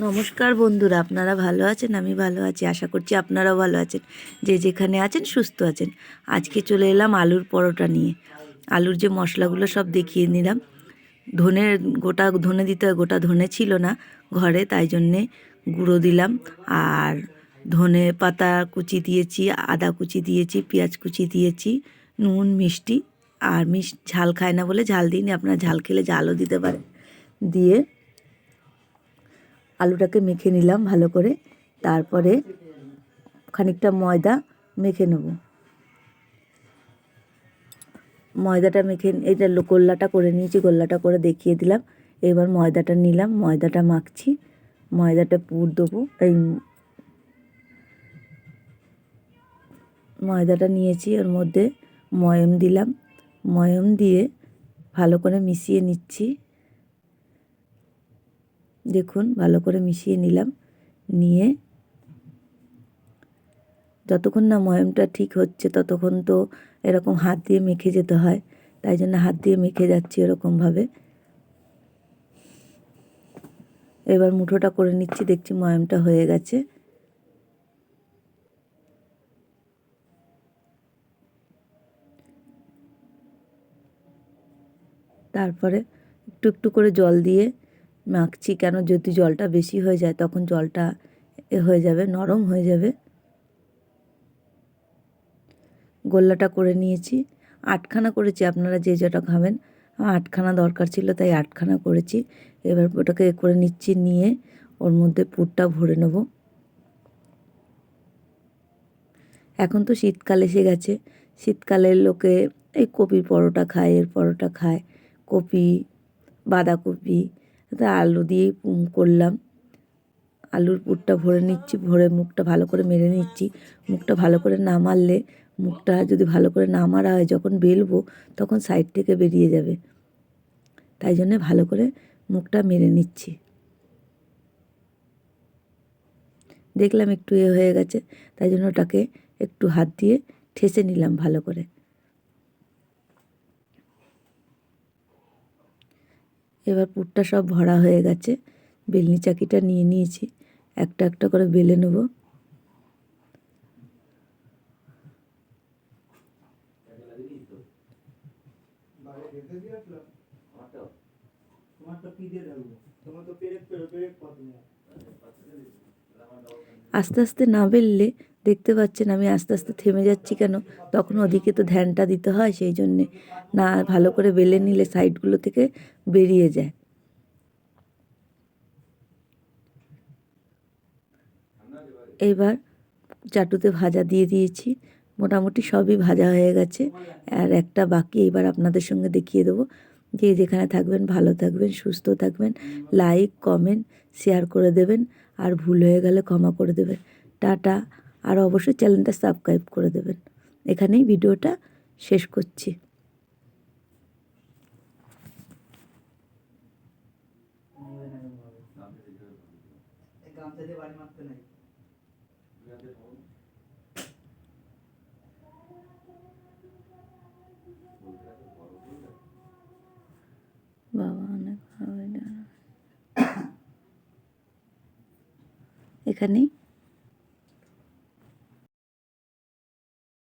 নমস্কার বন্ধুরা, আপনারা ভালো আছেন? আমি ভালো আছি, আশা করছি আপনারাও ভালো আছেন। যে যেখানে আছেন সুস্থ আছেন। আজকে চলে এলাম আলুর পরোটা নিয়ে। আলুর যে মশলাগুলো সব দেখিয়ে নিলাম। গোটা ধনে দিতে হয়, গোটা ধনে ছিল না ঘরে, তাই জন্যে গুঁড়ো দিলাম। আর ধনে পাতা কুচি দিয়েছি, আদা কুচি দিয়েছি, পেঁয়াজ কুচি দিয়েছি, নুন মিষ্টি। আর ঝাল খায় না বলে ঝাল দিইনি, আপনারা ঝাল খেলে ঝালও দিতে পারেন। দিয়ে আলুটাকে মেখে নিলাম ভালো করে। তারপরে খানিকটা ময়দা মেখে নেব। ময়দাটা মেখে এটা গোল্লাটা করে নিয়েছি, গোল্লাটা করে দেখিয়ে দিলাম। এবার ময়দাটা নিলাম, ময়দাটা মাখছি। ময়দাটা পুর দেবো। এই ময়দাটা নিয়েছি, ওর মধ্যে ময়ম দিলাম। ময়ম দিয়ে ভালো করে মিশিয়ে নিচ্ছি। দেখুন, ভালো করে মিশিয়ে নিলাম। নিয়ে যতক্ষণ না ময়মটা ঠিক হচ্ছে ততক্ষণ তো এরকম হাত দিয়ে মেখে যেতে হয়, তাই জন্য হাত দিয়ে মেখে যাচ্ছি এরকমভাবে। এবার মুঠোটা করে নিচ্ছি, দেখছি ময়মটা হয়ে গেছে। তারপরে একটু একটু করে জল দিয়ে মাখছি, কেন যদি জলটা বেশি হয়ে যায় তখন জলটা হয়ে যাবে, নরম হয়ে যাবে। গোল্লাটা করে নিয়েছি, 8খানা করেছি, আপনারা যে যেটা খাবেন। আমার 8খানা দরকার ছিল তাই 8খানা করেছি। এবার ওটাকে করে নিচ্ছি, নিয়ে ওর মধ্যে পুরটা ভরে নেব। এখন তো শীতকাল এসে গেছে, শীতকালের লোকে এই কপির পরোটা খায়, এর পরোটা খায়। কপি, বাঁধাকপি, তা আলু দিয়েই করলাম। আলুর পুরটা ভরে নিচ্ছি, ভরে মুখটা ভালো করে মেরে নিচ্ছি। মুখটা ভালো করে না মারলে, মুখটা যদি ভালো করে না মারা হয়, যখন বেলবো তখন সাইড থেকে বেরিয়ে যাবে। তাই জন্যে ভালো করে মুখটা মেরে নিচ্ছি। দেখলাম একটু হয়ে গেছে, তাই জন্য ওটাকে একটু হাত দিয়ে ঠেসে নিলাম ভালো করে। এবার পুরটা সব ভরা হয়ে গেছে। বেলনি চাকিটা নিয়ে নিয়েছি, একটা একটা করে বেলে নেব। আস্তে আস্তে না বেললে, দেখতে পাচ্ছেন আমি আস্তে আস্তে থেমে যাচ্ছি কেন, তখন ওদিকে তো ধ্যানটা দিতে হয়, সেই জন্যে। না ভালো করে বেলে নিলে সাইডগুলো থেকে বেরিয়ে যায়। এবার চাটুতে ভাজা দিয়ে দিয়েছি, মোটামুটি সবই ভাজা হয়ে গেছে। আর একটা বাকি, এবার আপনাদের সঙ্গে দেখিয়ে দেবো। যে যেখানে থাকবেন ভালো থাকবেন, সুস্থ থাকবেন। লাইক কমেন্ট শেয়ার করে দেবেন, আর ভুল হয়ে গেলে ক্ষমা করে দেবেন। টাটা। আর অবশ্যই চ্যানেলটা সাবস্ক্রাইব করে দেবেন। এখানেই ভিডিওটা শেষ করছি। বাবা অনেক এখানেই